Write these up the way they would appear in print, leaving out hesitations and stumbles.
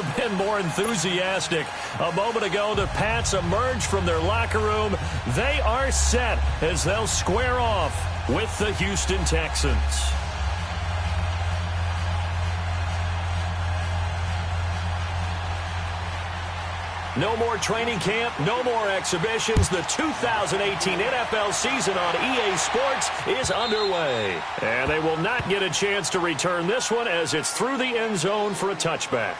never been more enthusiastic. A moment ago, the Pats emerged from their locker room. They are set as they'll square off with the Houston Texans. No more training camp, no more exhibitions. The 2018 NFL season on EA Sports is underway. And they will not get a chance to return this one as it's through the end zone for a touchback.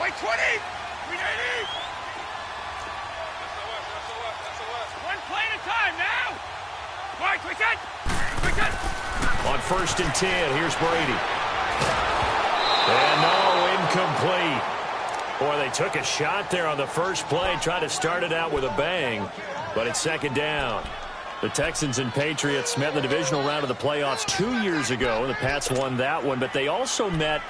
Wait, 20! 380! One play at a time now! Right, we can! On 1st and 10, here's Brady. And no, incomplete. Boy, they took a shot there on the first play, tried to start it out with a bang, but it's 2nd down. The Texans and Patriots met in the divisional round of the playoffs 2 years ago. The Pats won that one, but they also met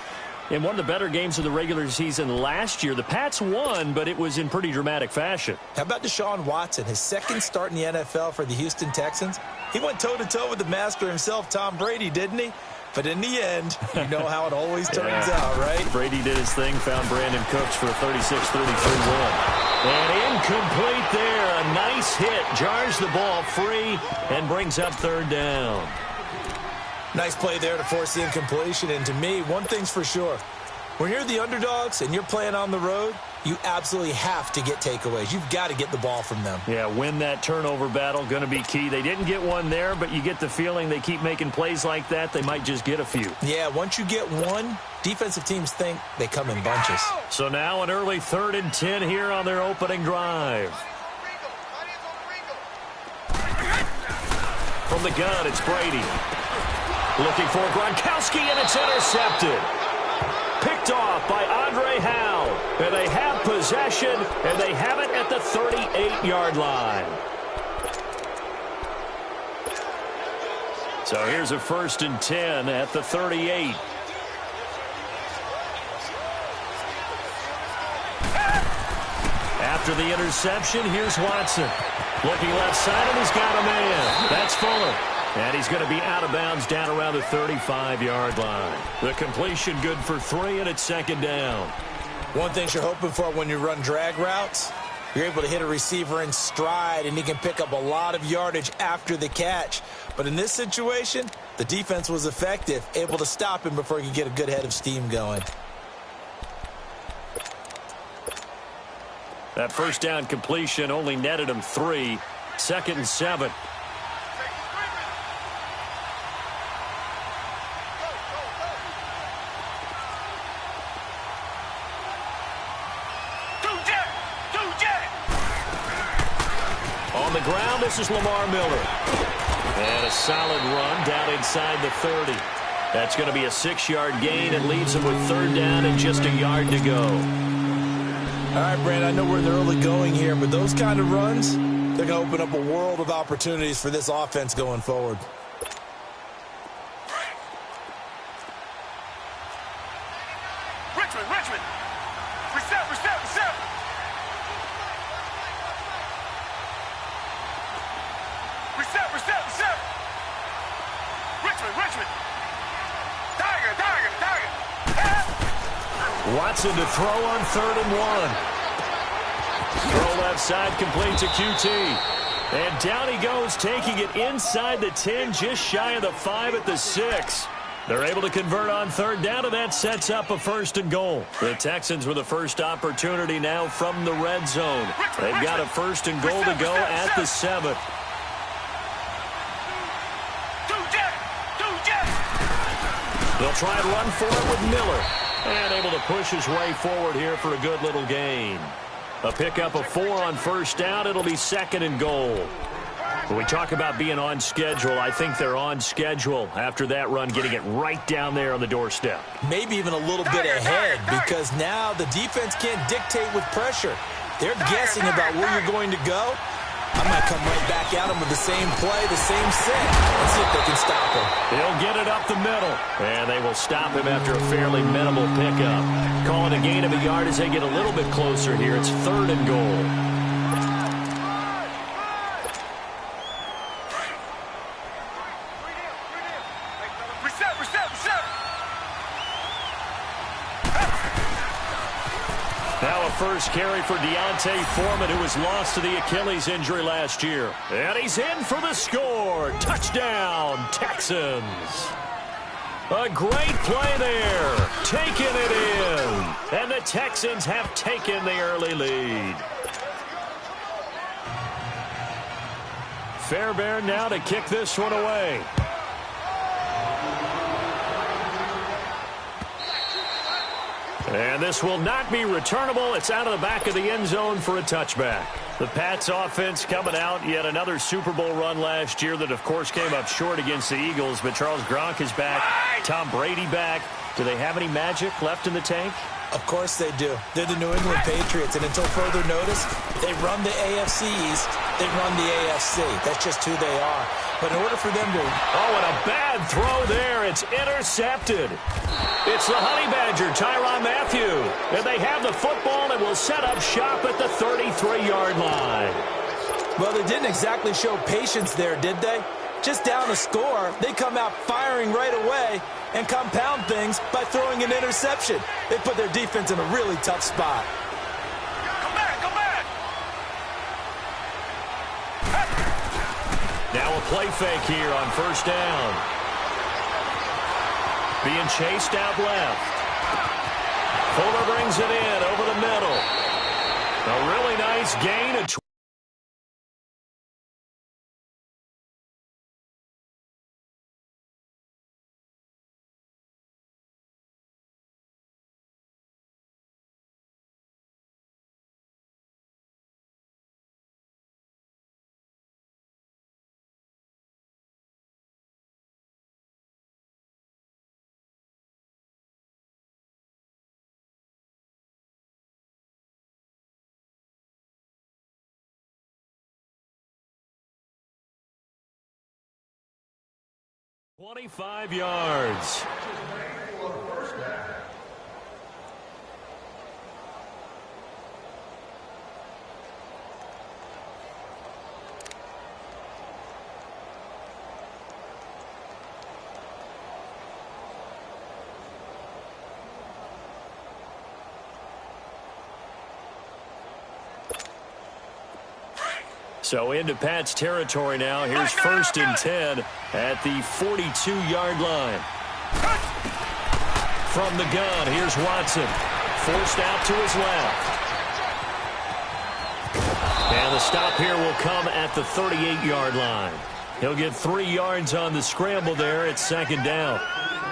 in one of the better games of the regular season last year. The Pats won, but it was in pretty dramatic fashion. How about Deshaun Watson, his 2nd start in the NFL for the Houston Texans? He went toe-to-toe with the master himself, Tom Brady, didn't he? But in the end, you know how it always turns out, right? Brady did his thing, found Brandon Cooks for a 36-33 win. And incomplete there. A nice hit. Jars the ball free and brings up 3rd down. Nice play there to force the incompletion. And to me, one thing's for sure. When you're the underdogs and you're playing on the road, you absolutely have to get takeaways. You've got to get the ball from them. Yeah, win that turnover battle, going to be key. They didn't get one there, but you get the feeling they keep making plays like that, they might just get a few. Yeah, once you get one, defensive teams think they come in bunches. So now an early 3rd and 10 here on their opening drive. From the gun, it's Brady. Looking for Gronkowski, and it's intercepted. Picked off by Andre Howe. And they have possession, and they have it at the 38-yard line. So here's a 1st and 10 at the 38. After the interception, here's Watson. Looking left side, and he's got a man. That's Fuller. And he's going to be out of bounds down around the 35-yard line. The completion good for 3, and it's 2nd down. One thing you're hoping for when you run drag routes, you're able to hit a receiver in stride, and he can pick up a lot of yardage after the catch. But in this situation, the defense was effective, able to stop him before he could get a good head of steam going. That 1st down completion only netted him 3. 2nd and 7. On the ground, this is Lamar Miller. And a solid run down inside the 30. That's going to be a 6-yard gain and leaves him with 3rd down and just a yard to go. All right, Brand, I know we're in the early going here, but those kind of runs, they're going to open up a world of opportunities for this offense going forward. Richmond! Reset! Richmond! Tiger! Watson to throw on 3rd and 1. Throw left side, complete to QT. And down he goes, taking it inside the 10, just shy of the 5 at the 6. They're able to convert on 3rd down, and that sets up a 1st and goal. The Texans with the first opportunity now from the red zone. They've got a 1st and goal to go at the 7. They'll try and run for it with Miller. And able to push his way forward here for a good little gain. A pickup of 4 on 1st down. It'll be 2nd and goal. When we talk about being on schedule, I think they're on schedule after that run, getting it right down there on the doorstep. Maybe even a little bit ahead, because now the defense can't dictate with pressure. They're guessing about where you're going to go, I might come right back at him with the same play, the same set, and see if they can stop him. He'll get it up the middle, and they will stop him after a fairly minimal pickup. Calling a gain of a yard as they get a little bit closer here. It's 3rd and goal. Now a first carry for Deontay Foreman, who was lost to the Achilles injury last year. And he's in for the score. Touchdown, Texans. A great play there. Taking it in. And the Texans have taken the early lead. Fairbairn now to kick this one away. And this will not be returnable. It's out of the back of the end zone for a touchback. The Pats offense coming out, yet another Super Bowl run last year that, of course, came up short against the Eagles. But Charles Gronk is back. Tom Brady back. Do they have any magic left in the tank? Of course they do. They're the New England Patriots, and until further notice, they run the AFC East, they run the AFC. That's just who they are. But in order for them to... Oh, and a bad throw there. It's intercepted. It's the Honey Badger, Tyrann Mathieu. And they have the football and will set up shop at the 33-yard line. Well, they didn't exactly show patience there, did they? Just down a score, they come out firing right away and compound things by throwing an interception. They put their defense in a really tough spot. Come back, come back! Now a play fake here on first down. Being chased out left. Fuller brings it in over the middle. A really nice gain of 25 yards. So into Pat's territory now. Here's 1st and 10 at the 42-yard line. From the gun, here's Watson. Forced out to his left. And the stop here will come at the 38-yard line. He'll get 3 yards on the scramble there at 2nd down.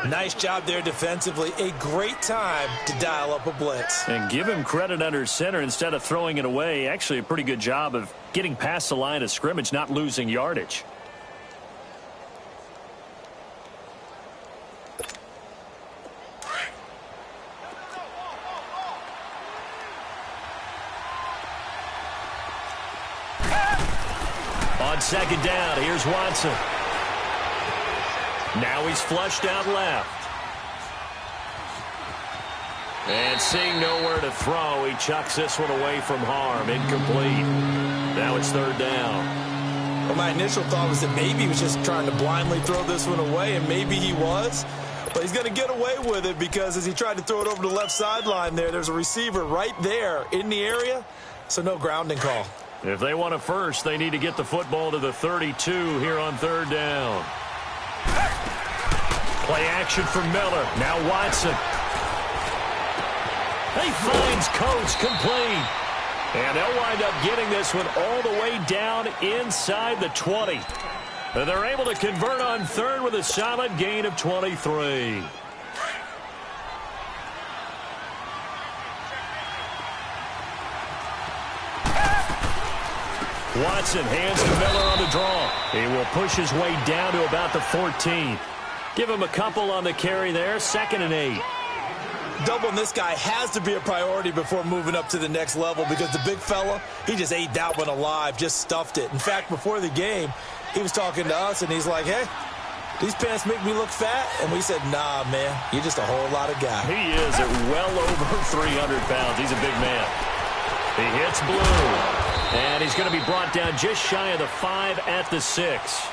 Nice job there defensively. A great time to dial up a blitz. And give him credit under center instead of throwing it away. Actually a pretty good job of getting past the line of scrimmage, not losing yardage. On 2nd down, here's Watson. Now he's flushed out left. And seeing nowhere to throw, he chucks this one away from harm. Incomplete. Now it's 3rd down. Well, my initial thought was that maybe he was just trying to blindly throw this one away, and maybe he was. But he's going to get away with it because as he tried to throw it over the left sideline there's a receiver right there in the area, so no grounding call. If they want a first, they need to get the football to the 32 here on 3rd down. Play action for Miller. Now Watson. He finds Coates complete. And they'll wind up getting this one all the way down inside the 20. They're able to convert on 3rd with a solid gain of 23. Watson hands to Miller on the draw. He will push his way down to about the 14. Give him a couple on the carry there. 2nd and 8. Doubling this guy has to be a priority before moving up to the next level because the big fella, he just ate that one alive, just stuffed it. In fact, before the game, he was talking to us, and he's like, hey, these pants make me look fat? And we said, nah, man, you're just a whole lot of guy. He is at well over 300 pounds. He's a big man. He hits blue, and he's going to be brought down just shy of the 5 at the 6.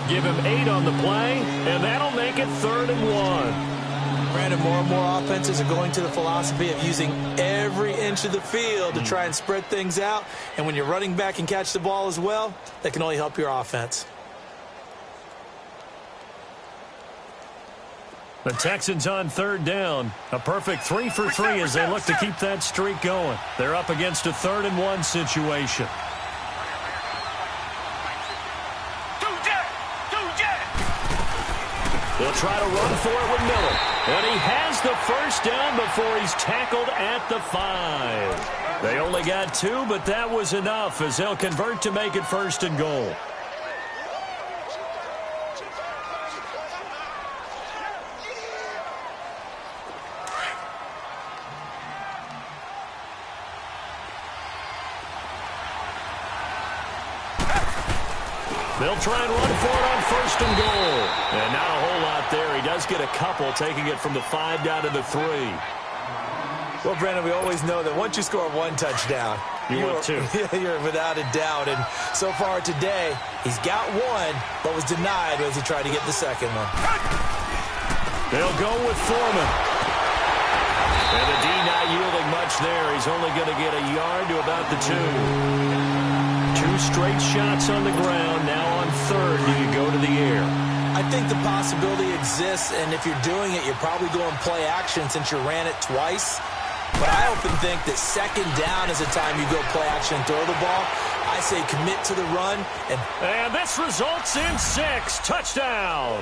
Give him 8 on the play, and that'll make it 3rd and 1. Brandon, more and more offenses are going to the philosophy of using every inch of the field to try and spread things out. And when you're running back and catch the ball as well, that can only help your offense. The Texans on 3rd down. A perfect 3 for 3 as they look to keep that streak going. They're up against a 3rd and 1 situation. They'll try to run for it with Miller. And he has the first down before he's tackled at the 5. They only got 2, but that was enough as they'll convert to make it 1st and goal. They'll try and run for it on 1st and goal. And not a whole lot there. He does get a couple, taking it from the 5 down to the 3. Well, Brandon, we always know that once you score 1 touchdown, you're 2. You're without a doubt. And so far today, he's got 1, but was denied as he tried to get the second one. They'll go with Foreman. And the D not yielding much there. He's only going to get a yard to about the 2. 2 straight shots on the ground. Now on 3rd, do you go to the air? I think the possibility exists, and if you're doing it, you're probably going play action since you ran it twice. But I often think that 2nd down is the time you go play action and throw the ball. I say commit to the run. And this results in 6. Touchdown.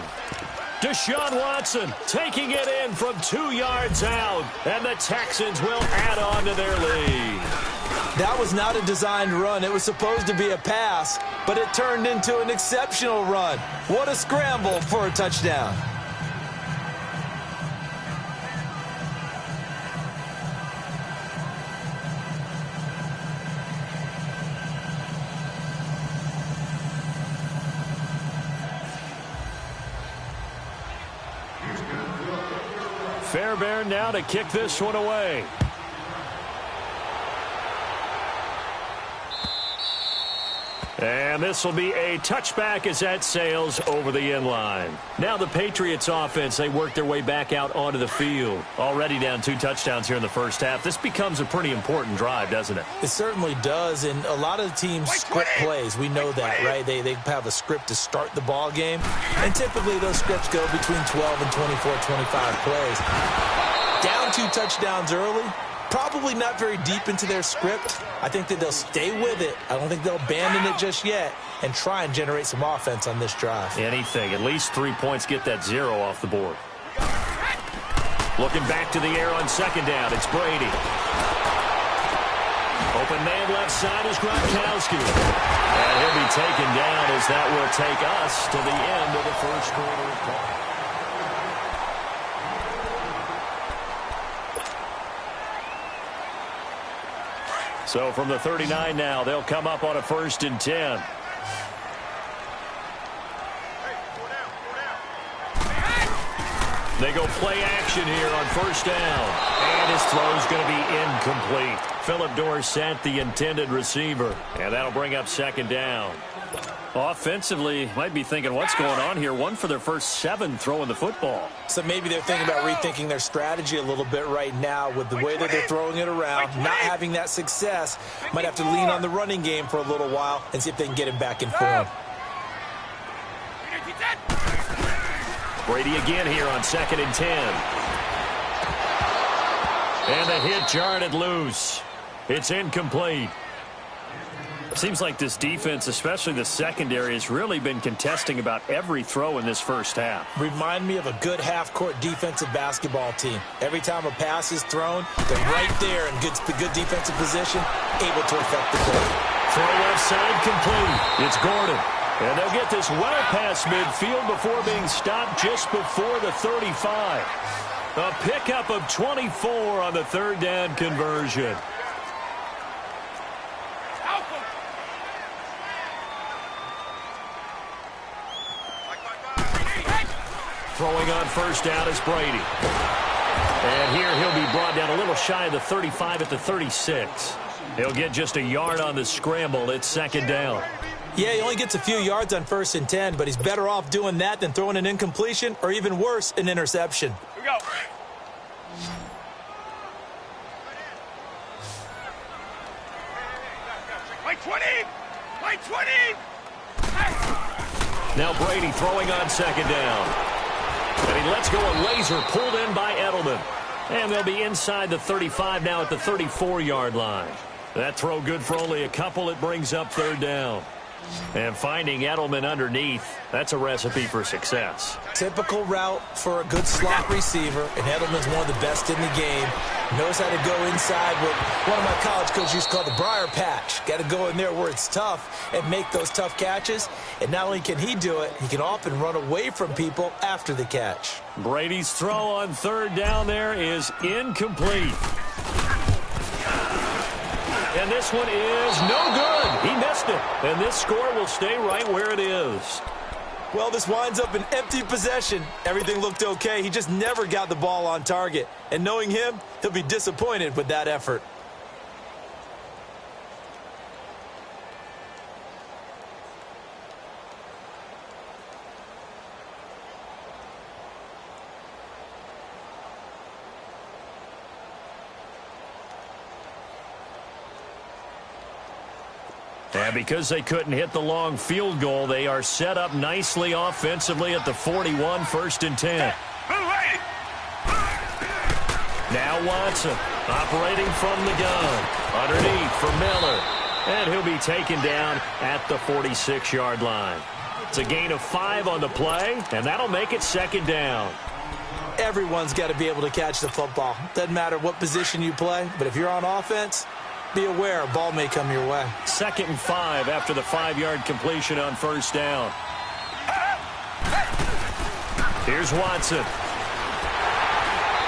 Deshaun Watson taking it in from 2 yards out. And the Texans will add on to their lead. That was not a designed run. It was supposed to be a pass, but it turned into an exceptional run. What a scramble for a touchdown. Fairbairn now to kick this one away. And this will be a touchback as that sails over the end line. Now the Patriots offense, they work their way back out onto the field. Already down 2 touchdowns here in the first half. This becomes a pretty important drive, doesn't it? It certainly does, and a lot of the teams script plays. We know that, right? They have a script to start the ball game, and typically those scripts go between 12 and 24, 25 plays. Down 2 touchdowns early. Probably not very deep into their script. I think that they'll stay with it. I don't think they'll abandon it just yet and try and generate some offense on this drive. Anything. At least 3 points, get that 0 off the board. Looking back to the air on 2nd down. It's Brady. Open man left side is Gronkowski. And he'll be taken down as that will take us to the end of the first quarter of play. So from the 39 now, they'll come up on a 1st and 10. They go play action here on 1st down. And his throw's going to be incomplete. Phillip Dorsett, the intended receiver. And that'll bring up 2nd down. Offensively, might be thinking, what's going on here? 1 for their first 7 throwing the football. So maybe they're thinking about rethinking their strategy a little bit right now with the way that they're throwing it around, not having that success. Might have to lean on the running game for a little while and see if they can get him back in form. Brady again here on 2nd and 10. And the hit jarred it loose. It's incomplete. Seems like this defense, especially the secondary, has really been contesting about every throw in this first half. Remind me of a good half-court defensive basketball team. Every time a pass is thrown, they're right there in good defensive position, able to affect the play. Throw left side complete. It's Gordon. And they'll get this well past midfield before being stopped just before the 35. A pickup of 24 on the third down conversion. Throwing on first down is Brady. And here he'll be brought down a little shy of the 35 at the 36. He'll get just a yard on the scramble. It's second down. Yeah, he only gets a few yards on 1st and 10, but he's better off doing that than throwing an incompletion or even worse, an interception. Here we go. Play 20! Play 20! Now Brady throwing on second down. And he lets go a laser pulled in by Edelman. And they'll be inside the 35 now at the 34-yard line. That throw good for only a couple. It brings up third down. And finding Edelman underneath, that's a recipe for success. Typical route for a good slot receiver, and Edelman's one of the best in the game. Knows how to go inside what one of my college coaches used to call the briar patch. Got to go in there where it's tough and make those tough catches. And not only can he do it, he can often run away from people after the catch. Brady's throw on third down there is incomplete. And this one is no good. He missed it. And this score will stay right where it is. Well, this winds up an empty possession. Everything looked okay. He just never got the ball on target. And knowing him, he'll be disappointed with that effort. And because they couldn't hit the long field goal, they are set up nicely offensively at the 41, 1st and 10. Now Watson operating from the gun. Underneath for Miller. And he'll be taken down at the 46-yard line. It's a gain of 5 on the play, and that'll make it second down. Everyone's got to be able to catch the football. Doesn't matter what position you play, but if you're on offense, be aware a ball may come your way. 2nd and 5 after the 5-yard completion on first down. Here's Watson.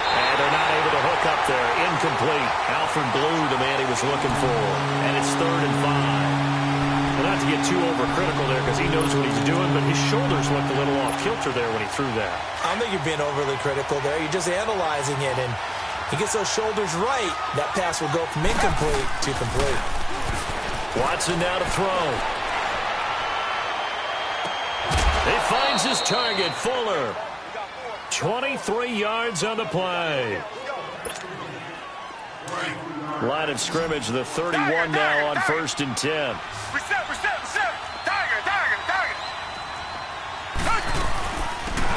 And they're not able to hook up there. Incomplete. Alfred Blue, the man he was looking for. And it's 3rd and 5. Well, not to get too overcritical there because he knows what he's doing, but his shoulders looked a little off kilter there when he threw that. I don't think you're being overly critical there. You're just analyzing it, and he gets those shoulders right, that pass will go from incomplete to complete. Watson now to throw. He finds his target, Fuller. 23 yards on the play. Line of scrimmage, the 31 now on 1st and 10.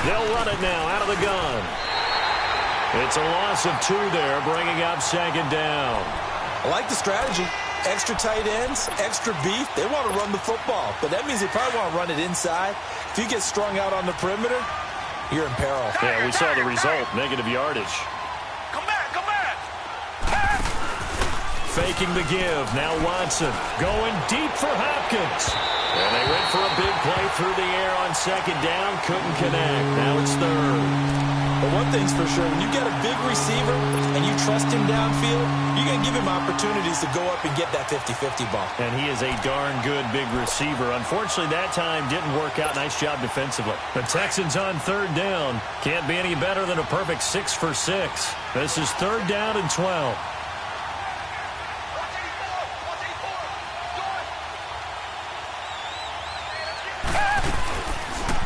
They'll run it now out of the gun. It's a loss of 2 there, bringing up second down. I like the strategy. Extra tight ends, extra beef. They want to run the football, but that means they probably want to run it inside. If you get strung out on the perimeter, you're in peril. Yeah, we saw the result, negative yardage. Come back, come back! Faking the give. Now Watson going deep for Hopkins. And they went for a big play through the air on second down. Couldn't connect. Now it's 3rd. But one thing's for sure, when you got a big receiver and you trust him downfield, you're going to give him opportunities to go up and get that 50-50 ball. And he is a darn good big receiver. Unfortunately, that time didn't work out. Nice job defensively. The Texans on 3rd down. Can't be any better than a perfect 6 for 6. This is 3rd down and 12.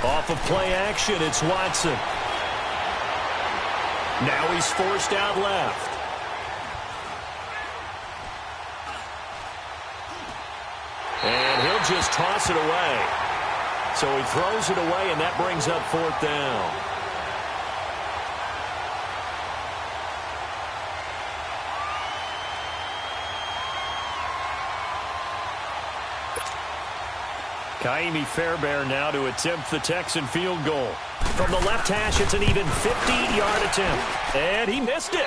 Off of play action, it's Watson. Now he's forced out left. And he'll just toss it away. So he throws it away, and that brings up 4th down. Kaimi Fairbairn now to attempt the Texan field goal. From the left hash, it's an even 50-yard attempt. And he missed it.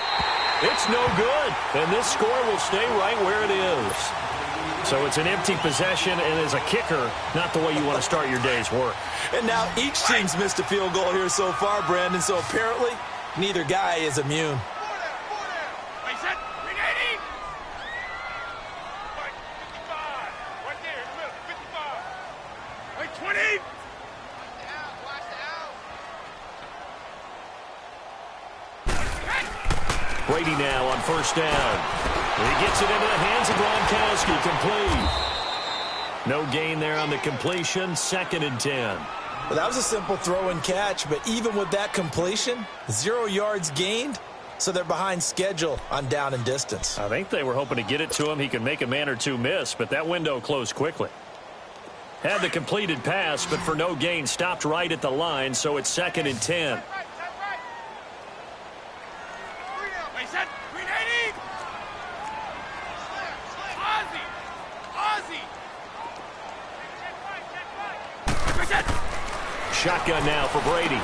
It's no good. And this score will stay right where it is. So it's an empty possession, and as a kicker, not the way you want to start your day's work. And now each team's missed a field goal here so far, Brandon. So apparently, Neither guy is immune. Wait, set. Ready? Right, 55. Right there, in the middle, 55. Right, 20. Watch out. Brady now on first down. He gets it into the hands of Gronkowski, complete. No gain there on the completion, 2nd and 10. Well, that was a simple throw and catch, but even with that completion, 0 yards gained, so they're behind schedule on down and distance. I think they were hoping to get it to him. He could make a man or two miss, but that window closed quickly. Had the completed pass, but for no gain, stopped right at the line, so it's 2nd and 10. Wait, set. 380. Ozzy. Shotgun now for Brady.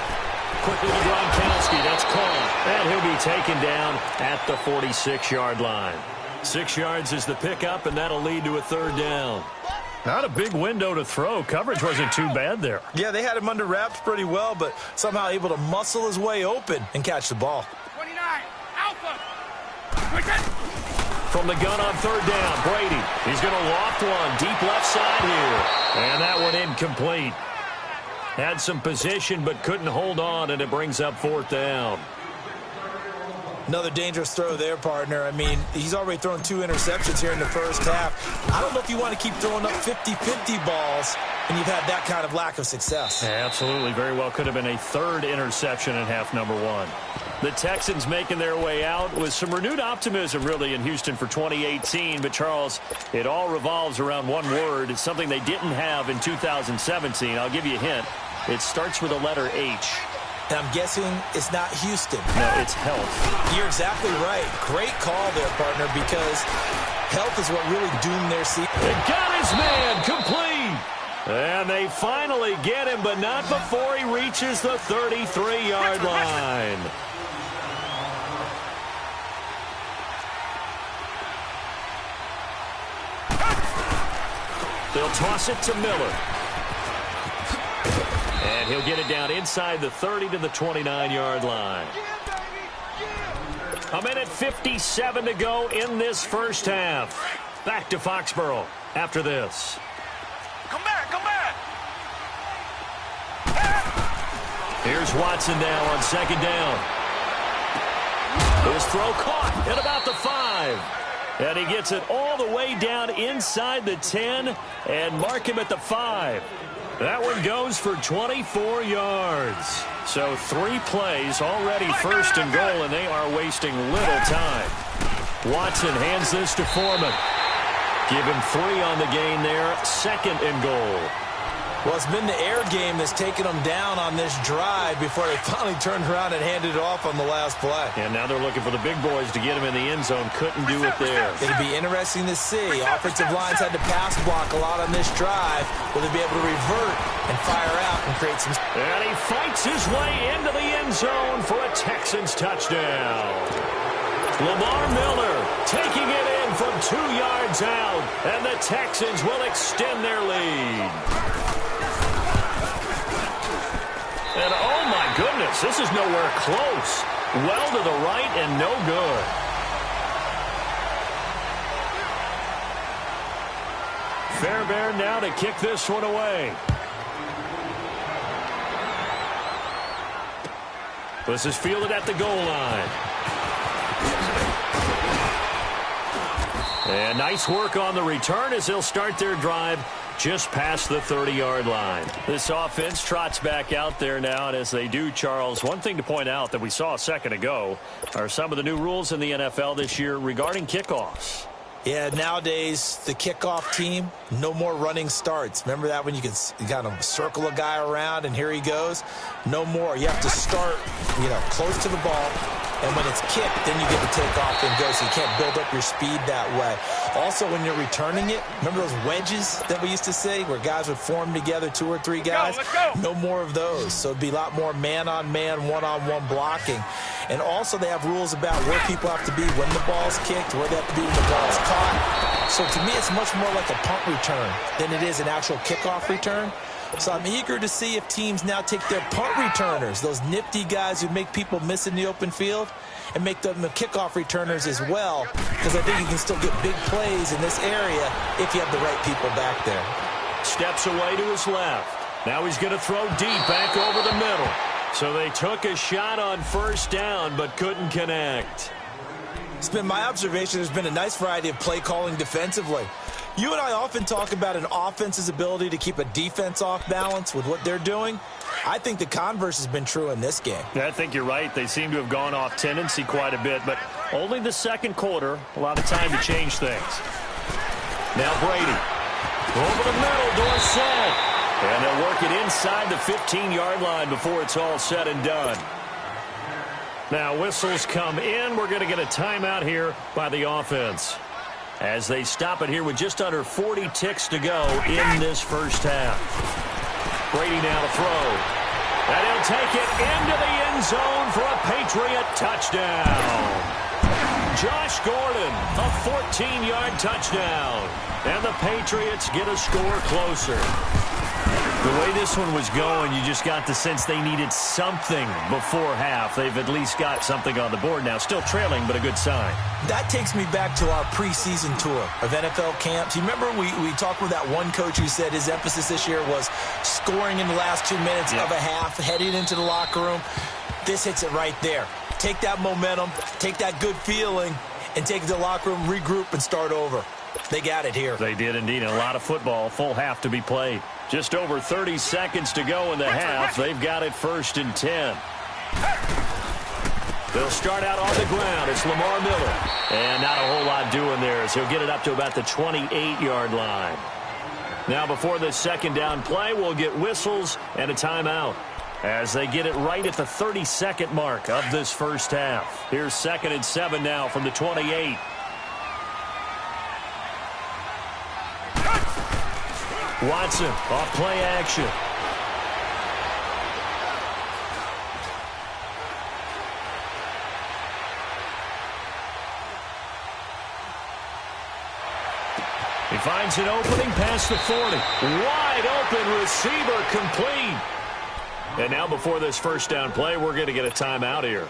Quickly to Gronkowski. That's caught. And he'll be taken down at the 46-yard line. 6 yards is the pickup, and that'll lead to a 3rd down. Not a big window to throw. Coverage wasn't too bad there. Yeah, they had him under wraps pretty well, but somehow able to muscle his way open and catch the ball. 29. Alpha. From the gun on 3rd down, Brady. He's going to loft one deep left side here. And that one incomplete. Had some position but couldn't hold on, and it brings up 4th down. Another dangerous throw there, partner. I mean, he's already thrown 2 interceptions here in the first half. I don't know if you want to keep throwing up 50-50 balls when you've had that kind of lack of success. Absolutely. Very well could have been a 3rd interception in half number 1. The Texans making their way out with some renewed optimism, really, in Houston for 2018. But, Charles, it all revolves around one word. It's something they didn't have in 2017. I'll give you a hint. It starts with a letter H. And I'm guessing it's not Houston. No, it's health. You're exactly right. Great call there, partner, because health is what really doomed their season. They got his man complete. And they finally get him, but not before he reaches the 33-yard line. They'll toss it to Miller. And he'll get it down inside the 30 to the 29-yard line. A minute 57 to go in this first half. Back to Foxborough after this. Come back. Here's Watson now on 2nd down. His throw caught at about the 5. And he gets it all the way down inside the 10 and mark him at the 5. That one goes for 24 yards. So 3 plays already 1st and goal, and they are wasting little time. Watson hands this to Foreman. Give him 3 on the gain there, 2nd and goal. Well, it's been the air game that's taken them down on this drive before they finally turned around and handed it off on the last play. And now they're looking for the big boys to get him in the end zone. Couldn't do it there. It'll be interesting to see. Offensive lines had to pass block a lot on this drive. Will they be able to revert and fire out and create some... And he fights his way into the end zone for a Texans touchdown. Lamar Miller taking it in from 2 yards out, and the Texans will extend their lead. And oh my goodness, this is nowhere close. Well to the right and no good. Fairbairn now to kick this one away. This is fielded at the goal line. And nice work on the return as they'll start their drive just past the 30-yard line. This offense trots back out there now, and as they do, Charles, one thing to point out that we saw a second ago are some of the new rules in the NFL this year regarding kickoffs. Yeah, nowadays, the kickoff team, no more running starts. Remember that when you kind of circle a guy around and here he goes? No more. You have to start, close to the ball. And when it's kicked, then you get to take off and go, so you can't build up your speed that way. Also, when you're returning it, remember those wedges that we used to say where guys would form together, 2 or 3 guys? Let's go. No more of those. So it'd be a lot more man-on-man, one-on-one blocking. And also they have rules about where people have to be when the ball's kicked, where they have to be when the ball's caught. So to me, it's much more like a punt return than it is an actual kickoff return. So I'm eager to see if teams now take their punt returners, those nifty guys who make people miss in the open field, and make them the kickoff returners as well, because I think you can still get big plays in this area if you have the right people back there. Steps away to his left. Now he's going to throw deep back over the middle. So they took a shot on first down but couldn't connect. It's been my observation there's been a nice variety of play calling defensively. You and I often talk about an offense's ability to keep a defense off balance with what they're doing. I think the converse has been true in this game. Yeah, I think you're right. They seem to have gone off tendency quite a bit, but only the second quarter, a lot of time to change things. Now Brady. Over the middle, Dorsett. And they'll work it inside the 15-yard line before it's all said and done. Now whistles come in. We're going to get a timeout here by the offense, as they stop it here with just under 40 ticks to go in this first half. Brady now to throw. And he'll take it into the end zone for a Patriot touchdown. Josh Gordon, a 14-yard touchdown. And the Patriots get a score closer. The way this one was going, you just got the sense they needed something before half. They've at least got something on the board now. Still trailing, but a good sign. That takes me back to our preseason tour of NFL camps. You remember we talked with that one coach who said his emphasis this year was scoring in the last 2 minutes of a half, heading into the locker room. This hits it right there. Take that momentum, take that good feeling, and take it to the locker room, regroup, and start over. They got it here. They did indeed. A lot of football, full half to be played. Just over 30 seconds to go in the half. They've got it 1st and 10. They'll start out on the ground. It's Lamar Miller. And not a whole lot doing there, as he'll get it up to about the 28-yard line. Now before the second down play, we'll get whistles and a timeout, as they get it right at the 32nd mark of this first half. Here's 2nd and 7 now from the 28. Watson off play action. He finds an opening past the 40. Wide open receiver, complete. And now before this first down play, we're going to get a timeout here,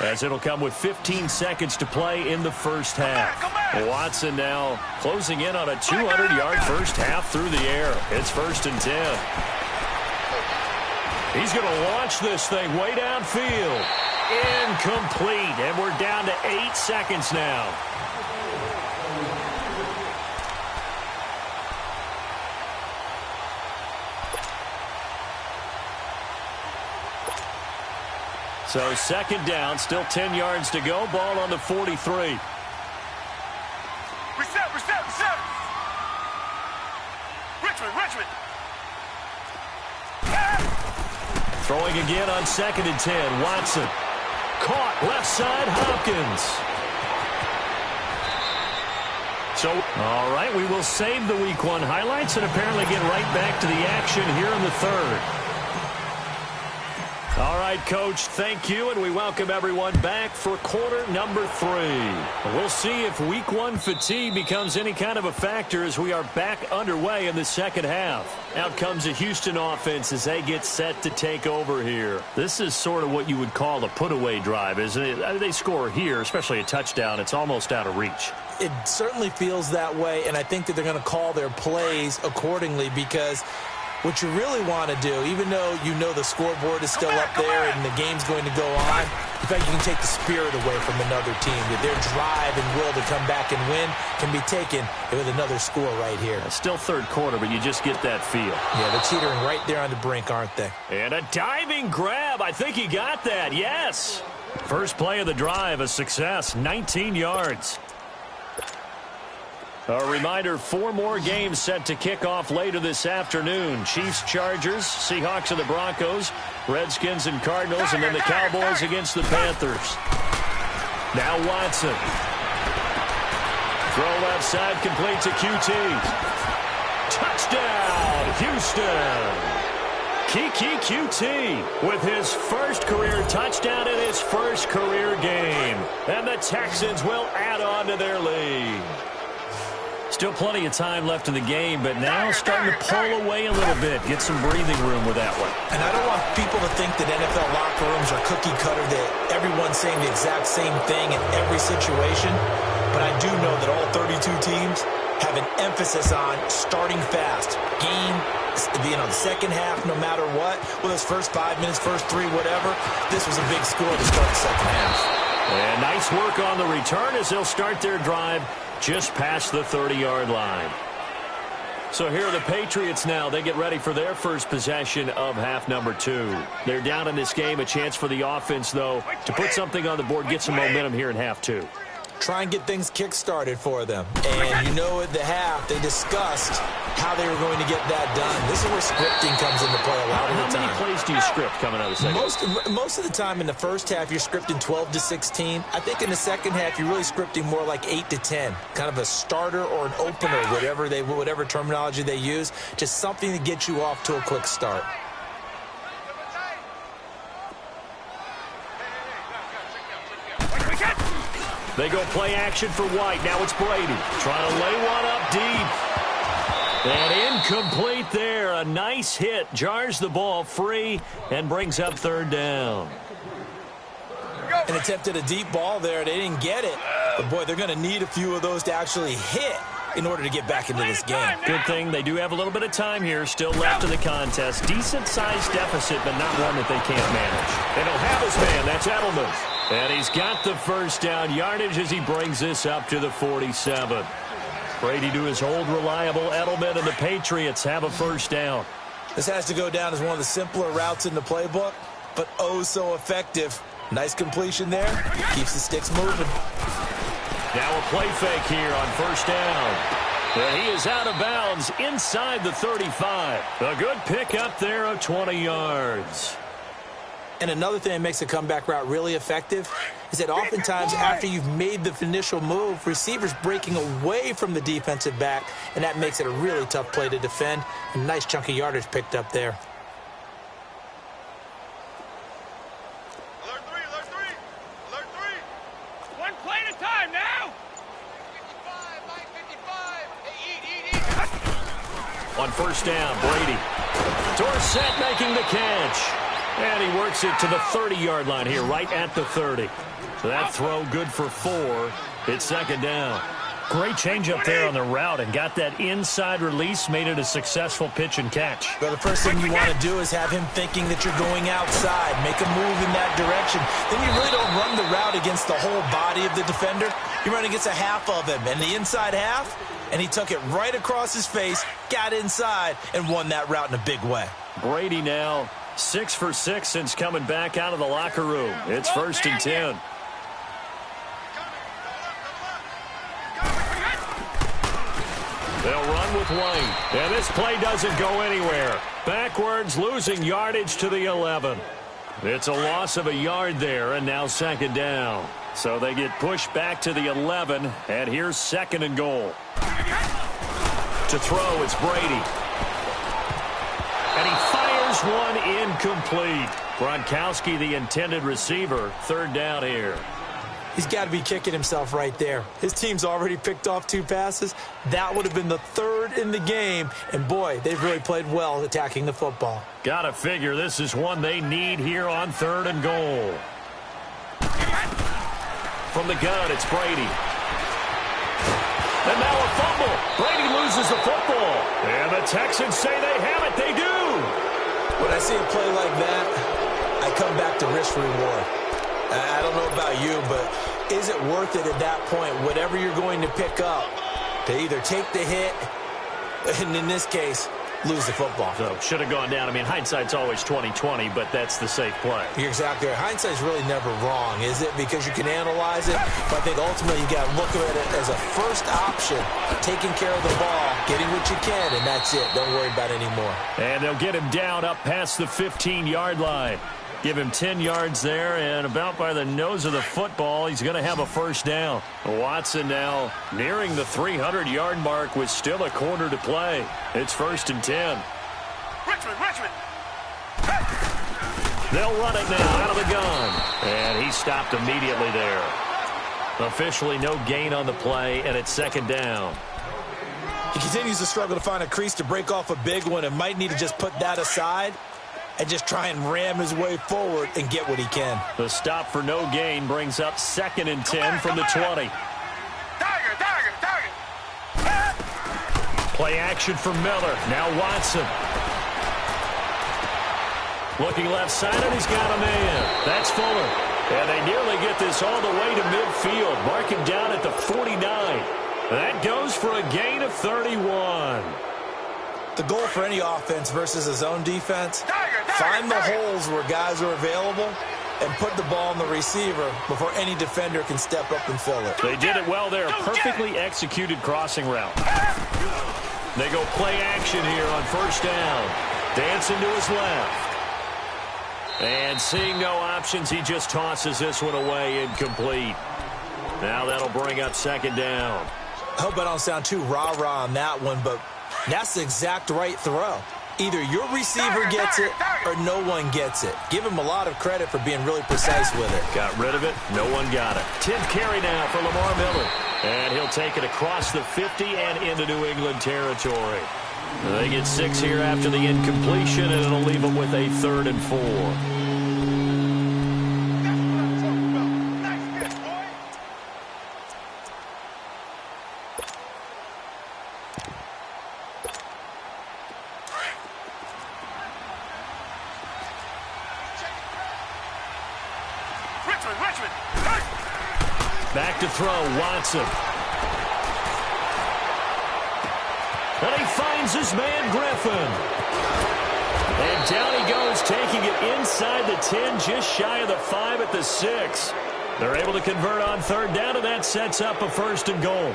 as it'll come with 15 seconds to play in the first half. Watson now closing in on a 200-yard first half through the air. It's 1st and 10. He's going to launch this thing way downfield. Incomplete, and we're down to 8 seconds now. So second down, still 10 yards to go. Ball on the 43. Reset. Richmond. Throwing again on 2nd and 10. Watson. Caught left side, Hopkins. So, all right, we will save the Week 1 highlights and apparently get right back to the action here in the third. All right, Coach, thank you, and we welcome everyone back for quarter number 3. We'll see if Week 1 fatigue becomes any kind of a factor as we are back underway in the second half. Out comes the Houston offense as they get set to take over here. This is sort of what you would call a put-away drive, isn't it? They score here, especially a touchdown. It's almost out of reach. It certainly feels that way, and I think that they're going to call their plays accordingly, because what you really want to do, even though you know the scoreboard is still up there and the game's going to go on, in fact, you can take the spirit away from another team. That their drive and will to come back and win can be taken with another score right here. It's still third quarter, but you just get that feel. Yeah, they're teetering right there on the brink, aren't they? And a diving grab. I think he got that. Yes. First play of the drive, a success. 19 yards. A reminder, 4 more games set to kick off later this afternoon. Chiefs, Chargers, Seahawks and the Broncos, Redskins and Cardinals, and then the Cowboys against the Panthers. Now Watson. Throw left side, complete to QT. Touchdown, Houston. Kiki QT with his first career touchdown in his first career game. And the Texans will add on to their lead. Still plenty of time left in the game, but now starting to pull away a little bit. Get some breathing room with that one. And I don't want people to think that NFL locker rooms are cookie cutter, that everyone's saying the exact same thing in every situation. But I do know that all 32 teams have an emphasis on starting fast. Game, the second half, no matter what. Well, those first 5 minutes, first 3, whatever. This was a big score to start the second half. And nice work on the return as they'll start their drive just past the 30-yard line. So here are the Patriots now. They get ready for their first possession of half number 2. They're down in this game. A chance for the offense, though, to put something on the board, get some momentum here in half 2. Try and get things kick-started for them. And you know at the half, they discussed how they were going to get that done. This is where scripting comes into play a lot of the time. How many plays do you script coming out of the second? Most of the time in the first half, you're scripting 12 to 16. I think in the second half, you're really scripting more like 8 to 10. Kind of a starter or an opener, whatever terminology they use. Just something to get you off to a quick start. They go play action for White. Now it's Brady trying to lay one up deep. And incomplete there. A nice hit. Jars the ball free and brings up third down. And attempted a deep ball there. They didn't get it. But, boy, they're going to need a few of those to actually hit in order to get back into this game. Good thing they do have a little bit of time here still left in the contest. Decent-sized deficit, but not one that they can't manage. They don't have his man. That's Edelman. And he's got the first down yardage as he brings this up to the 47. Brady to his old reliable Edelman, and the Patriots have a first down. This has to go down as one of the simpler routes in the playbook, but oh so effective. Nice completion there. Keeps the sticks moving. Now a play fake here on first down. And he is out of bounds inside the 35. A good pickup there of 20 yards. And another thing that makes a comeback route really effective is that oftentimes after you've made the initial move, receivers breaking away from the defensive back, and that makes it a really tough play to defend. A nice chunk of yardage picked up there. Alert three, alert three, alert three. One play at a time now. 55, 55. Hey, eat. On first down, Brady. Dorsett making the catch. And he works it to the 30-yard line here, right at the 30. So that throw good for 4. It's second down. Great change up there on the route and got that inside release, made it a successful pitch and catch. Well, the first thing you want to do is have him thinking that you're going outside, make a move in that direction. Then you really don't run the route against the whole body of the defender. You run against a half of him, and the inside half, and he took it right across his face, got inside, and won that route in a big way. Brady now 6 for 6 since coming back out of the locker room. It's first and 10. They'll run with White. And this play doesn't go anywhere. Backwards, losing yardage to the 11. It's a loss of a yard there, and now second down. So they get pushed back to the 11, and here's second and goal. To throw, it's Brady. And he fires one incomplete. Gronkowski, the intended receiver, third down here. He's got to be kicking himself right there. His team's already picked off 2 passes. That would have been the 3rd in the game. And, boy, they've really played well attacking the football. Got to figure this is one they need here on third and goal. From the gun, it's Brady. And now a fumble. Brady loses the football. And the Texans say they have it. They do. When I see a play like that, I come back to risk-reward. I don't know about you, but is it worth it at that point, whatever you're going to pick up, to either take the hit, and in this case, lose the football? So should have gone down. I mean, hindsight's always 20/20, but that's the safe play. You're exactly right. Hindsight's really never wrong, is it? Because you can analyze it, but I think ultimately you got to look at it as a first option, taking care of the ball, getting what you can, and that's it. Don't worry about it anymore. And they'll get him down up past the 15-yard line. Give him 10 yards there, and about by the nose of the football, he's going to have a first down. Watson now nearing the 300-yard mark with still a quarter to play. It's first and 10. Richmond. They'll run it now out of the gun. And he stopped immediately there. Officially no gain on the play, and it's second down. He continues to struggle to find a crease to break off a big one and might need to just put that aside and just try and ram his way forward and get what he can. The stop for no gain brings up 2nd and 10 from the 20. Play action for Miller. Now Watson. Looking left side, and he's got a man. That's Fuller. And they nearly get this all the way to midfield. Mark him down at the 49. That goes for a gain of 31. The goal for any offense versus a zone defense, find the holes where guys are available and put the ball on the receiver before any defender can step up and fill it. They did it well there. Perfectly executed crossing route. They go play action here on 1st down. Dancing to his left. And seeing no options, he just tosses this one away incomplete. Now that'll bring up 2nd down. I hope I don't sound too rah-rah on that one, but that's the exact right throw. Either your receiver gets it or no one gets it. Give him a lot of credit for being really precise with it. Got rid of it. No one got it. 10th carry now for Lamar Miller. And he'll take it across the 50 and into New England territory. They get 6 here after the incompletion, and it'll leave them with a 3rd and 4. Back to throw, Watson. And he finds his man, Griffin. And down he goes, taking it inside the 10, just shy of the 5 at the 6. They're able to convert on 3rd down, and that sets up a 1st and goal.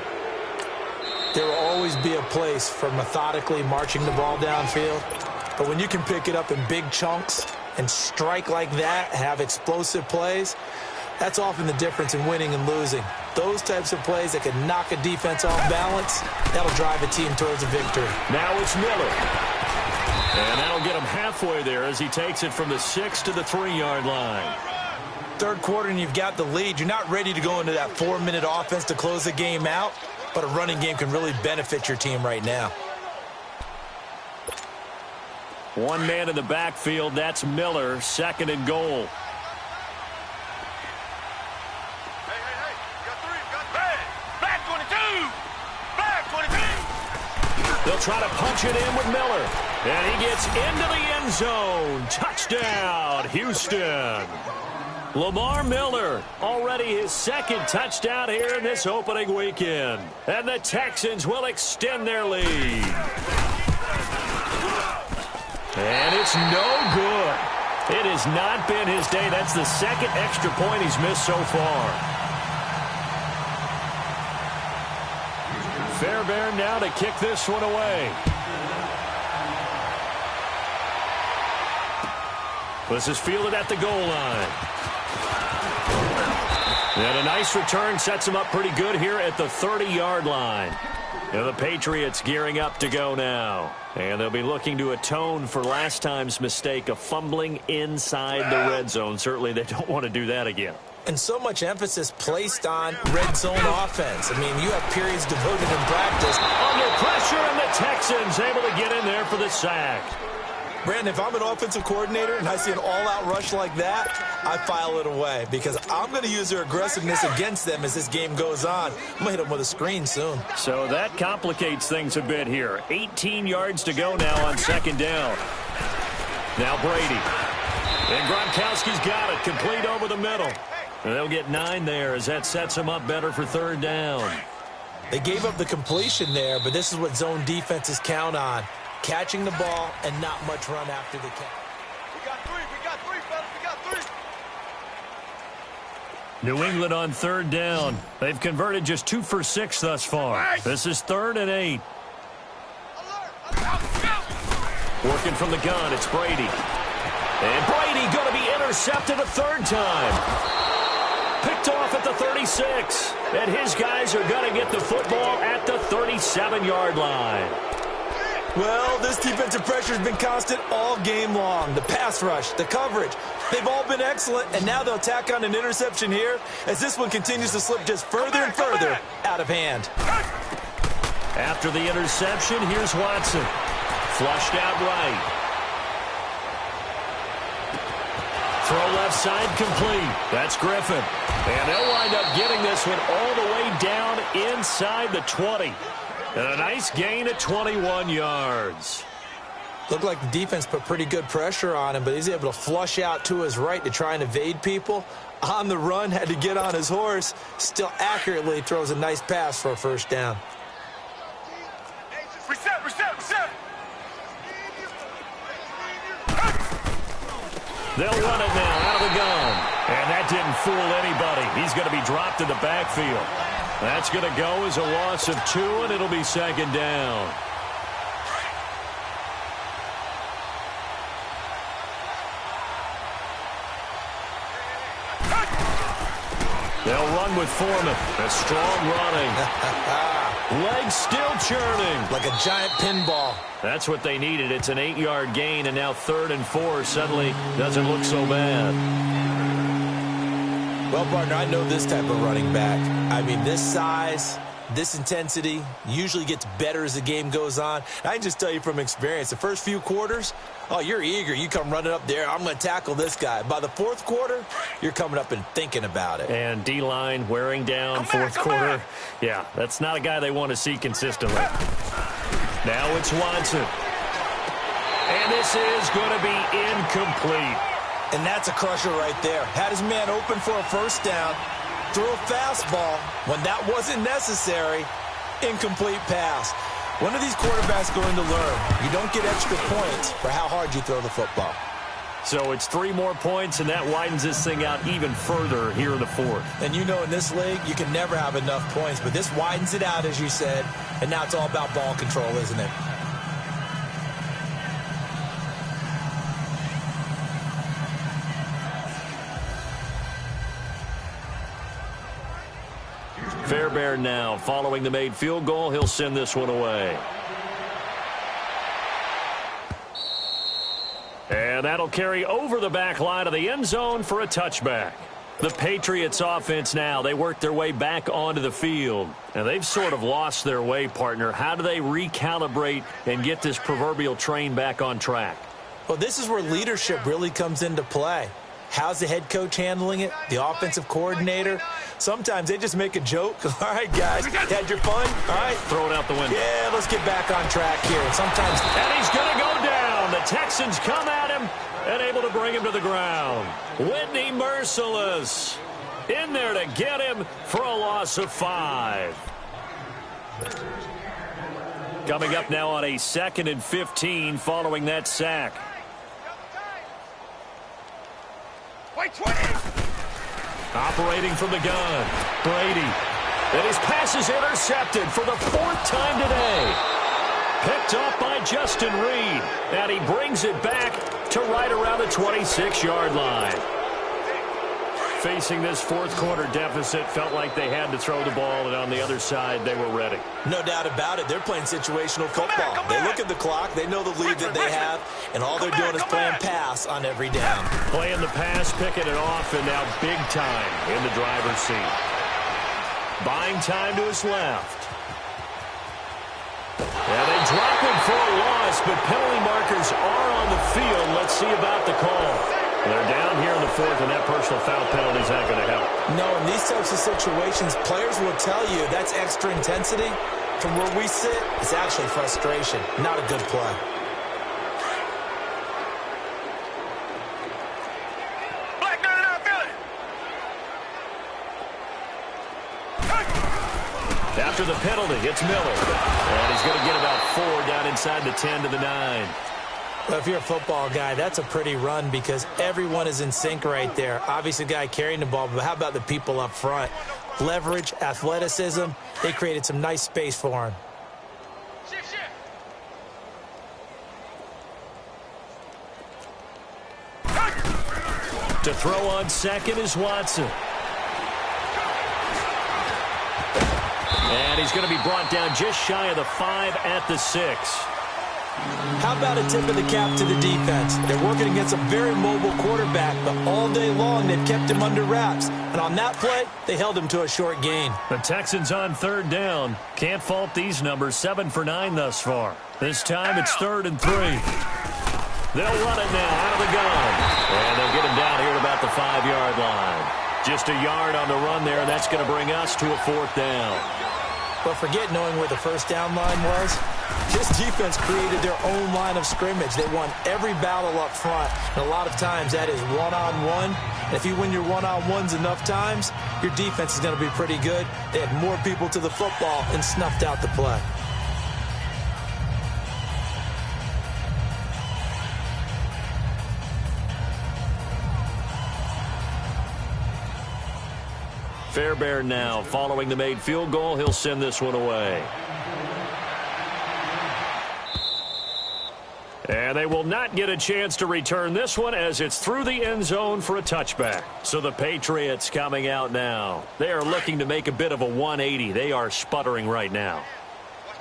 There will always be a place for methodically marching the ball downfield. But when you can pick it up in big chunks and strike like that, have explosive plays, that's often the difference in winning and losing. Those types of plays that can knock a defense off balance, that'll drive a team towards a victory. Now it's Miller. And that'll get him halfway there as he takes it from the 6 to the 3-yard line. 3rd quarter and you've got the lead. You're not ready to go into that 4-minute offense to close the game out, but a running game can really benefit your team right now. One man in the backfield, that's Miller, 2nd and goal. They'll try to punch it in with Miller. And he gets into the end zone. Touchdown, Houston. Lamar Miller, already his 2nd touchdown here in this opening weekend. And the Texans will extend their lead. And it's no good. It has not been his day. That's the 2nd extra point he's missed so far. Fairbairn now to kick this one away. This is fielded at the goal line. And a nice return sets him up pretty good here at the 30-yard line. And the Patriots gearing up to go now. And they'll be looking to atone for last time's mistake of fumbling inside the red zone. Certainly they don't want to do that again. And so much emphasis placed on red zone offense. I mean, you have periods devoted in practice. Under pressure, and the Texans able to get in there for the sack. Brandon, if I'm an offensive coordinator and I see an all-out rush like that, I file it away because I'm going to use their aggressiveness against them as this game goes on. I'm going to hit them with a screen soon. So that complicates things a bit here. 18 yards to go now on 2nd down. Now Brady. And Gronkowski's got it. Complete over the middle. And they'll get 9 there as that sets them up better for 3rd down. They gave up the completion there, but this is what zone defenses count on. Catching the ball and not much run after the catch. We got 3, fellas, we got 3. New England on 3rd down. They've converted just 2 for 6 thus far. This is 3rd and 8. Working from the gun, it's Brady. And Brady going to be intercepted a 3rd time. Picked off at the 36. And his guys are going to get the football at the 37-yard line. Well, this defensive pressure has been constant all game long. The pass rush, the coverage, they've all been excellent, and now they'll tack on an interception here as this one continues to slip just further and further out of hand. After the interception, here's Watson. Flushed out right. Throw left side complete. That's Griffin. And they'll wind up getting this one all the way down inside the 20. And a nice gain of 21 yards. Looked like the defense put pretty good pressure on him, but he's able to flush out to his right to try and evade people. On the run, had to get on his horse. Still accurately throws a nice pass for a first down. Reset. They'll run it now out of the gun. And that didn't fool anybody. He's going to be dropped in the backfield. That's going to go as a loss of 2, and it'll be second down. They'll run with Foreman. A strong running. Legs still churning. Like a giant pinball. That's what they needed. It's an 8-yard gain, and now 3rd and 4 suddenly doesn't look so bad. Well, partner, I know this type of running back. I mean, this size, this intensity usually gets better as the game goes on. I can just tell you from experience, the first few quarters, oh, you're eager. You come running up there, I'm going to tackle this guy. By the 4th quarter, you're coming up and thinking about it. And D-line wearing down, 4th quarter. Yeah, that's not a guy they want to see consistently. Now it's Watson. And this is going to be incomplete. And that's a crusher right there. Had his man open for a first down, threw a fastball when that wasn't necessary, incomplete pass. When are these quarterbacks going to learn? You don't get extra points for how hard you throw the football. So it's 3 more points, and that widens this thing out even further here in the 4th. And you know in this league, you can never have enough points, but this widens it out, as you said, and now it's all about ball control, isn't it? Fairbairn now following the made field goal. He'll send this one away. And that'll carry over the back line of the end zone for a touchback. The Patriots offense now, they work their way back onto the field. And they've sort of lost their way, partner. How do they recalibrate and get this proverbial train back on track? Well, this is where leadership really comes into play. How's the head coach handling it? The offensive coordinator? Sometimes they just make a joke. All right, guys, had your fun? All right. Throw it out the window. Yeah, let's get back on track here. And sometimes... And he's going to go down. The Texans come at him and able to bring him to the ground. Whitney Merciless in there to get him for a loss of 5. Coming up now on a 2nd and 15 following that sack. Wait, 20. Operating from the gun, Brady. And his pass is intercepted for the 4th time today. Picked off by Justin Reed. And he brings it back to right around the 26-yard line. Facing this 4th quarter deficit, felt like they had to throw the ball, and on the other side, they were ready. No doubt about it. They're playing situational football. They look at the clock. They know the lead that they have, and all they're doing is playing pass on every down. Playing the pass, picking it off, and now big time in the driver's seat. Buying time to his left. And they drop him for a loss, but penalty markers are on the field. Let's see about the call. They're down here in the 4th, and that personal foul penalty is not going to help. No, in these types of situations, players will tell you that's extra intensity. From where we sit, it's actually frustration. Not a good play. Black 99 Philly. After the penalty, it's Miller. And he's going to get about 4 down inside the 10 to the 9. Well, if you're a football guy, that's a pretty run because everyone is in sync right there. Obviously, the guy carrying the ball, but how about the people up front? Leverage, athleticism, they created some nice space for him. Shift. To throw on second is Watson. And he's going to be brought down just shy of the 5 at the 6. How about a tip of the cap to the defense? They're working against a very mobile quarterback, but all day long they've kept him under wraps. And on that play, they held him to a short gain. The Texans on third down. Can't fault these numbers. 7 for 9 thus far. This time it's 3rd and 3. They'll run it now out of the gun. And they'll get him down here at about the 5-yard line. Just a yard on the run there, and that's going to bring us to a 4th down. But forget knowing where the first down line was. This defense created their own line of scrimmage. They won every battle up front, and a lot of times that is one-on-one. And if you win your one-on-ones enough times, your defense is going to be pretty good. They had more people to the football and snuffed out the play. Fairbairn now following the made field goal. He'll send this one away. And they will not get a chance to return this one as it's through the end zone for a touchback. So the Patriots coming out now. They are looking to make a bit of a 180. They are sputtering right now.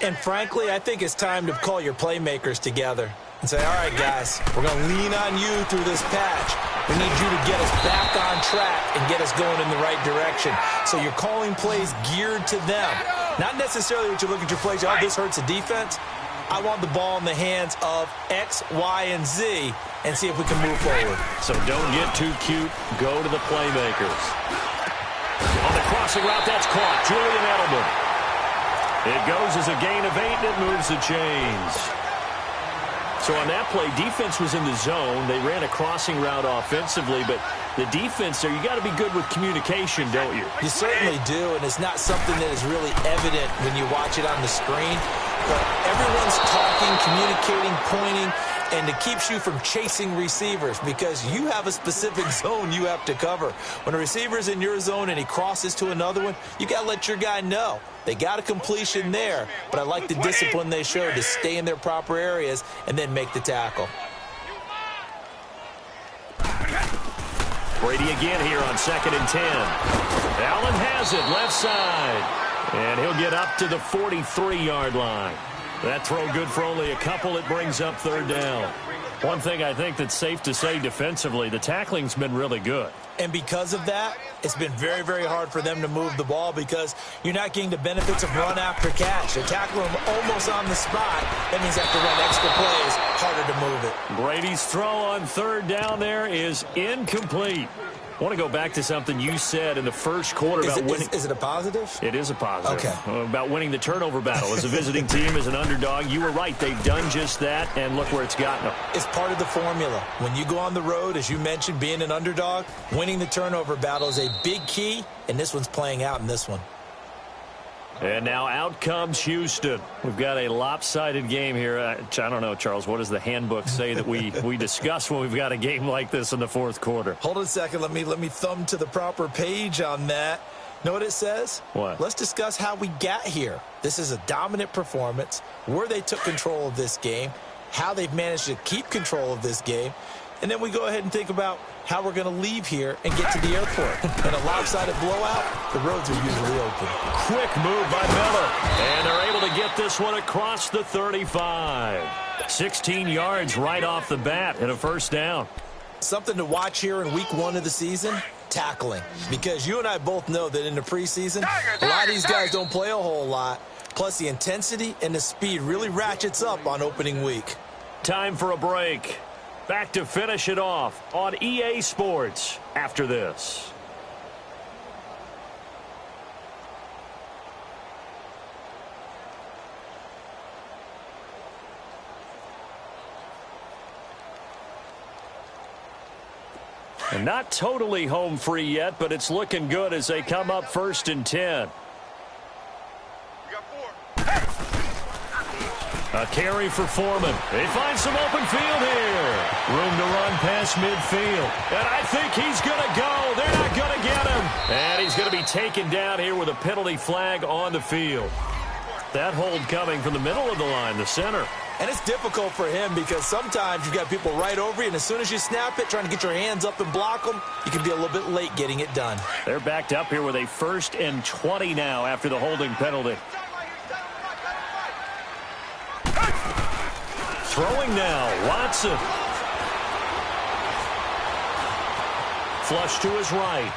And frankly, I think it's time to call your playmakers together and say, all right, guys, we're going to lean on you through this patch. We need you to get us back on track and get us going in the right direction. So you're calling plays geared to them. Not necessarily that you look at your plays, oh, this hurts the defense. I want the ball in the hands of X, Y, and Z and see if we can move forward. So don't get too cute. Go to the playmakers. On the crossing route, that's caught. Julian Edelman. It goes as a gain of 8, and it moves the chains. So on that play, defense was in the zone. They ran a crossing route offensively, but the defense there, you got to be good with communication, don't you? You certainly do, and it's not something that is really evident when you watch it on the screen. But everyone's talking, communicating, pointing, and it keeps you from chasing receivers because you have a specific zone you have to cover. When a receiver's in your zone and he crosses to another one, you got to let your guy know. They got a completion there, but I like the discipline they showed to stay in their proper areas and then make the tackle. Brady again here on 2nd and 10. Allen has it left side. And he'll get up to the 43-yard line. That throw good for only a couple. It brings up 3rd down. One thing I think that's safe to say defensively, the tackling's been really good. And because of that, it's been very, very hard for them to move the ball because you're not getting the benefits of run after catch. They're tackling them almost on the spot. That means they have to run extra plays, harder to move it. Brady's throw on 3rd down there is incomplete. I want to go back to something you said in the first quarter about winning. Is it a positive? It is a positive. Okay. About winning the turnover battle as a visiting team, as an underdog. You were right. They've done just that, and look where it's gotten them. It's part of the formula. When you go on the road, as you mentioned, being an underdog, winning the turnover battle is a big key, and this one's playing out in this one. And now out comes Houston. We've got a lopsided game here. I don't know, Charles, what does the handbook say that we discuss when we've got a game like this in the 4th quarter? Hold on a second. Let me thumb to the proper page on that. Know what it says? What? Let's discuss how we got here. This is a dominant performance, where they took control of this game, how they've managed to keep control of this game, and then we go ahead and think about how we're going to leave here and get to the airport. In a lopsided blowout, the roads are usually open. Quick move by Miller. And they're able to get this one across the 35. 16 yards right off the bat and a 1st down. Something to watch here in week 1 of the season, tackling. Because you and I both know that in the preseason, a lot of these guys don't play a whole lot. Plus, the intensity and the speed really ratchets up on opening week. Time for a break. Back to finish it off on EA Sports after this. And not totally home free yet, but it's looking good as they come up 1st and 10. A carry for Foreman. They find some open field here. Room to run past midfield. And I think he's going to go. They're not going to get him. And he's going to be taken down here with a penalty flag on the field. That hold coming from the middle of the line, the center. And it's difficult for him because sometimes you've got people right over you, and as soon as you snap it, trying to get your hands up and block them, you can be a little bit late getting it done. They're backed up here with a 1st and 20 now after the holding penalty. Throwing now, Watson. Flush to his right.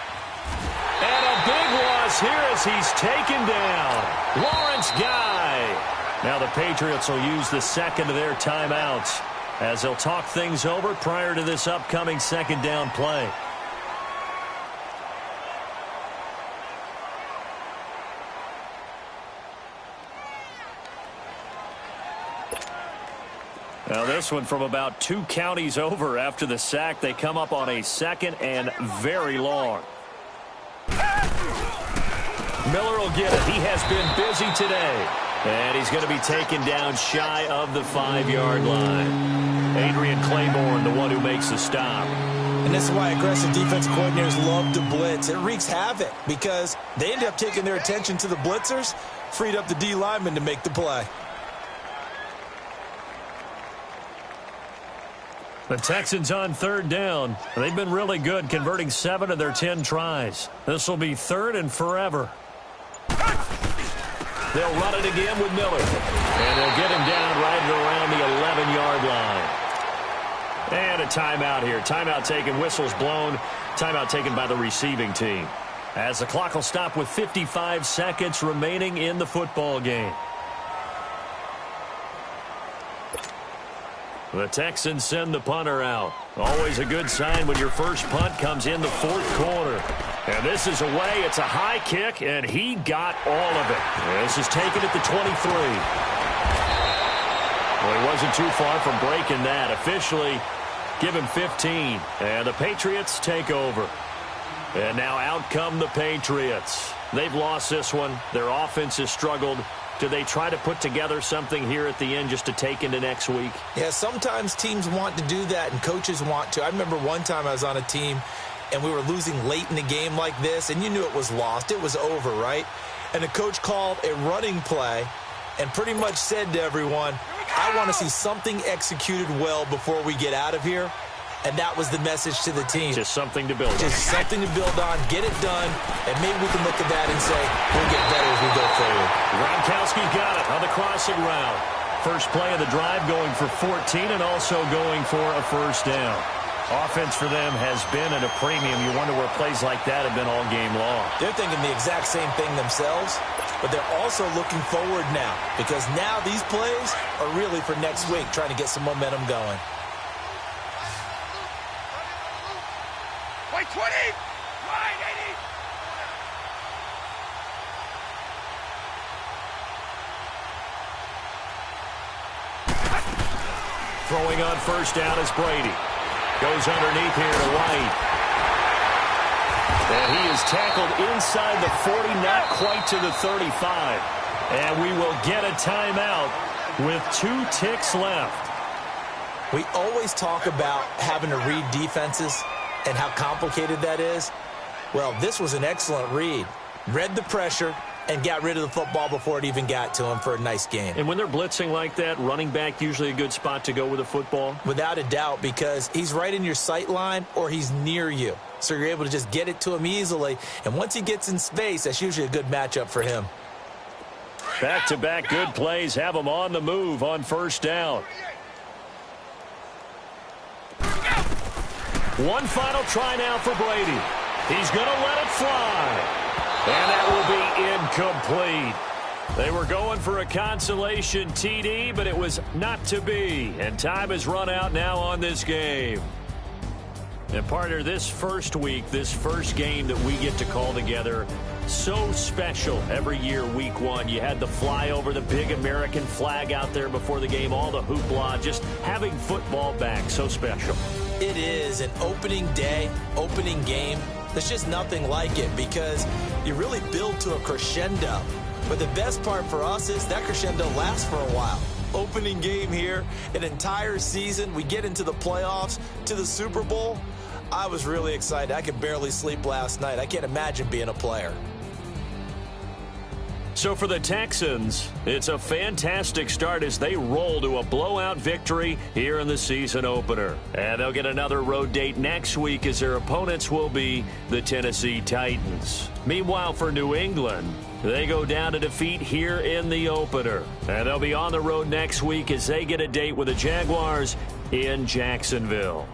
And a big loss here as he's taken down. Lawrence Guy. Now the Patriots will use the second of their timeouts as they'll talk things over prior to this upcoming second down play. Now this one from about 2 counties over after the sack. They come up on a second and very long. Miller will get it. He has been busy today. And he's going to be taken down shy of the 5-yard line. Adrian Claiborne, the one who makes the stop. And this is why aggressive defense coordinators love to blitz. It wreaks havoc because they end up taking their attention to the blitzers, freed up the D lineman to make the play. The Texans on third down. They've been really good, converting 7 of their 10 tries. This will be third and forever. They'll run it again with Miller. And they'll get him down right around the 11-yard line. And a timeout here. Timeout taken, whistles blown. Timeout taken by the receiving team. As the clock will stop with 55 seconds remaining in the football game. The Texans send the punter out. Always a good sign when your first punt comes in the fourth quarter. And this is away. It's a high kick, and he got all of it. This is taken at the 23. Well, he wasn't too far from breaking that. Officially, give him 15. And the Patriots take over. And now out come the Patriots. They've lost this one. Their offense has struggled. Do they try to put together something here at the end just to take into next week? Yeah, sometimes teams want to do that and coaches want to. I remember one time I was on a team and we were losing late in the game like this, and you knew it was lost. It was over, right? And the coach called a running play and pretty much said to everyone, I want to see something executed well before we get out of here. And that was the message to the team. Just something to build on. Just something to build on, get it done, and maybe we can look at that and say, we'll get better as we go forward. Gronkowski got it on the crossing route. First play of the drive going for 14 and also going for a first down. Offense for them has been at a premium. You wonder where plays like that have been all game long. They're thinking the exact same thing themselves, but they're also looking forward now because now these plays are really for next week, trying to get some momentum going. Wait, 20! Line, 80! Throwing on first down is Brady. Goes underneath here to White. And he is tackled inside the 40, not quite to the 35. And we will get a timeout with 2 ticks left. We always talk about having to read defenses and how complicated that is. Well, this was an excellent read. Read the pressure and got rid of the football before it even got to him for a nice game. And when they're blitzing like that, running back usually a good spot to go with a football? Without a doubt, because he's right in your sight line or he's near you. So you're able to just get it to him easily. And once he gets in space, that's usually a good matchup for him. Back-to-back good plays have him on the move on first down. One final try now for Brady. He's going to let it fly. And that will be incomplete. They were going for a consolation TD, but it was not to be. And time has run out now on this game. And partner, this first week, this first game that we get to call together, so special every year, week one. You had the flyover, the big American flag out there before the game, all the hoopla, just having football back, so special. It is an opening day, opening game. There's just nothing like it because you really build to a crescendo. But the best part for us is that crescendo lasts for a while. Opening game here, an entire season. We get into the playoffs, to the Super Bowl. I was really excited. I could barely sleep last night. I can't imagine being a player. So for the Texans, it's a fantastic start as they roll to a blowout victory here in the season opener. And they'll get another road date next week as their opponents will be the Tennessee Titans. Meanwhile, for New England, they go down to defeat here in the opener. And they'll be on the road next week as they get a date with the Jaguars in Jacksonville.